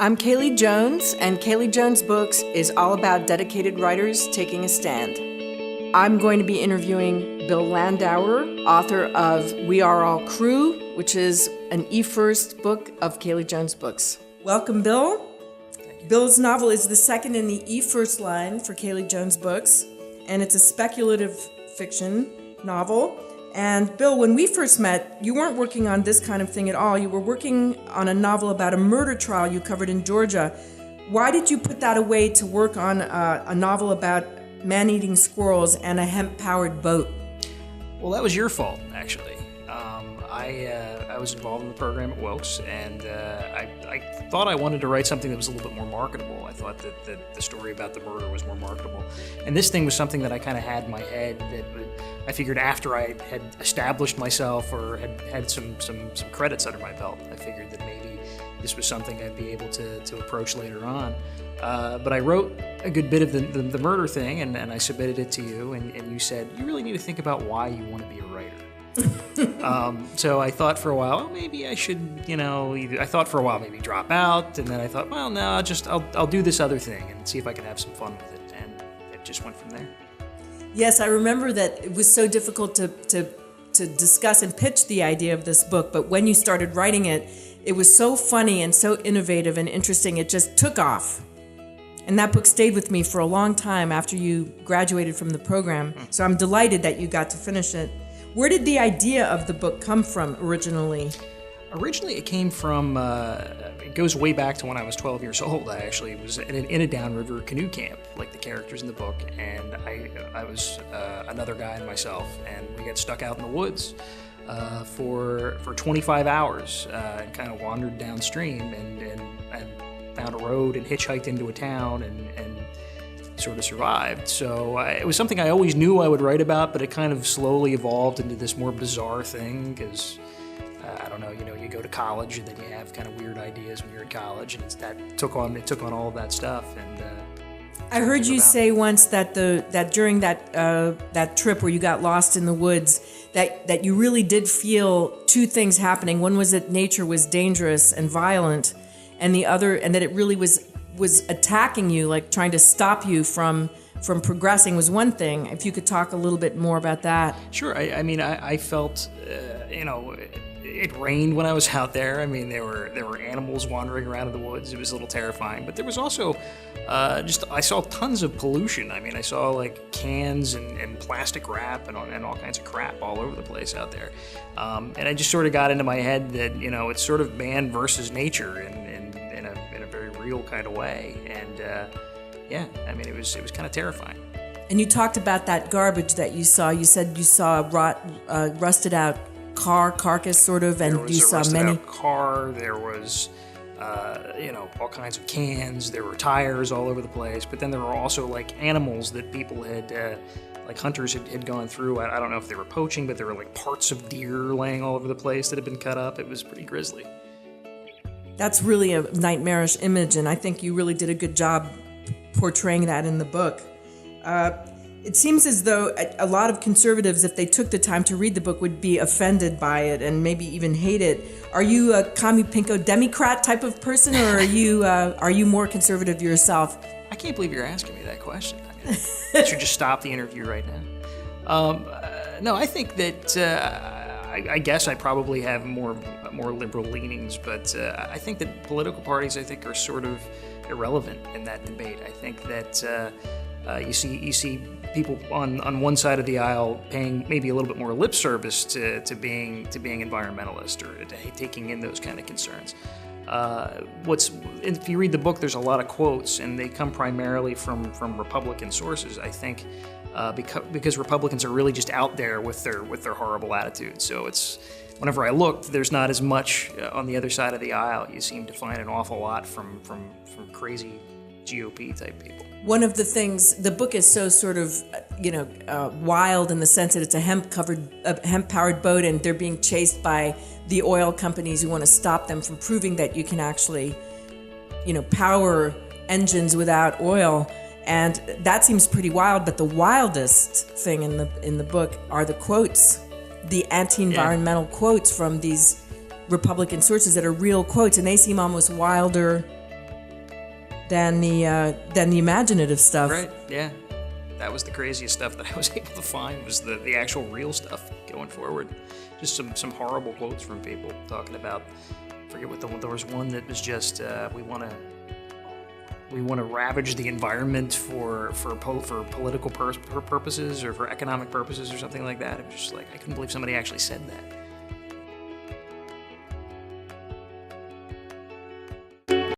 I'm Kaylie Jones, and Kaylie Jones Books is all about dedicated writers taking a stand. I'm going to be interviewing Bill Landauer, author of We Are All Crew, which is an e-first book of Kaylie Jones Books. Welcome, Bill. Bill's novel is the second in the e-first line for Kaylie Jones Books, and it's a speculative fiction novel. And Bill, when we first met, you weren't working on this kind of thing at all. You were working on a novel about a murder trial you covered in Georgia. Why did you put that away to work on a novel about man-eating squirrels and a hemp-powered boat? Well, that was your fault, actually. I was involved in the program at Wilkes, and I thought I wanted to write something that was a little bit more marketable. I thought that the story about the murder was more marketable. And this thing was something that I kind of had in my head that I figured after I had established myself or had some credits under my belt, I figured that maybe this was something I'd be able to approach later on. But I wrote a good bit of the murder thing, and I submitted it to you, and you said, you really need to think about why you want to be a writer. So I thought for a while, maybe I should, I thought for a while maybe drop out, and then I thought, well, no, I'll do this other thing and see if I can have some fun with it, and it just went from there. Yes, I remember that it was so difficult to discuss and pitch the idea of this book, but when you started writing it, it was so funny and so innovative and interesting, it just took off. And that book stayed with me for a long time after you graduated from the program, so I'm delighted that you got to finish it. Where did the idea of the book come from originally? Originally, it came from, it goes way back to when I was 12 years old. I actually was in a downriver canoe camp, like the characters in the book, and I was another guy and myself, and we got stuck out in the woods for 25 hours and kind of wandered downstream and found a road and hitchhiked into a town and sort of survived. So it was something I always knew I would write about, but it kind of slowly evolved into this more bizarre thing because, I don't know, you go to college and then you have kind of weird ideas when you're in college, and it took on all of that stuff. And I heard you say once that during that trip where you got lost in the woods, that you really did feel two things happening. One was that nature was dangerous and violent, and the other, and that it really was attacking you, like trying to stop you from progressing was one thing. If you could talk a little bit more about that. Sure. I felt, it rained when I was out there. I mean, there were animals wandering around in the woods. It was a little terrifying. But there was also I saw tons of pollution. I mean, I saw like cans and plastic wrap and all kinds of crap all over the place out there. And I just sort of got into my head that, it's sort of man versus nature in a very real kind of way. And it was kind of terrifying. And you talked about that garbage that you saw. You said you saw a rusted out car carcass, sort of, and you saw many. There was a rusted out car. There was, all kinds of cans. There were tires all over the place. But then there were also like animals that people had, like hunters had gone through. I don't know if they were poaching, but there were like parts of deer laying all over the place that had been cut up. It was pretty grisly. That's really a nightmarish image, and I think you really did a good job portraying that in the book. It seems as though a lot of conservatives, if they took the time to read the book, would be offended by it and maybe even hate it. Are you a commie pinko Democrat type of person, or are you more conservative yourself? I can't believe you're asking me that question. I should just stop the interview right now. No, I think that I guess I probably have more liberal leanings, but I think that political parties, are sort of irrelevant in that debate. I think that you see people on one side of the aisle paying maybe a little bit more lip service to being environmentalist or to taking in those kind of concerns. If you read the book, there's a lot of quotes, and they come primarily from Republican sources. I think because Republicans are really just out there with their horrible attitude. So it's whenever I look, there's not as much on the other side of the aisle. You seem to find an awful lot from crazy GOP type people. One of the things, the book is so sort of, wild in the sense that it's a hemp-powered boat, and they're being chased by the oil companies who want to stop them from proving that you can actually, power engines without oil. And that seems pretty wild, but the wildest thing in the book are the quotes, the anti-environmental quotes from these Republican sources that are real quotes, and they seem almost wilder than the imaginative stuff. Right, yeah. That was the craziest stuff that I was able to find, was the actual real stuff going forward. Just some horrible quotes from people talking about, I forget what there was one that was just, we want to ravage the environment for political purposes or for economic purposes or something like that. It was just like, I couldn't believe somebody actually said that.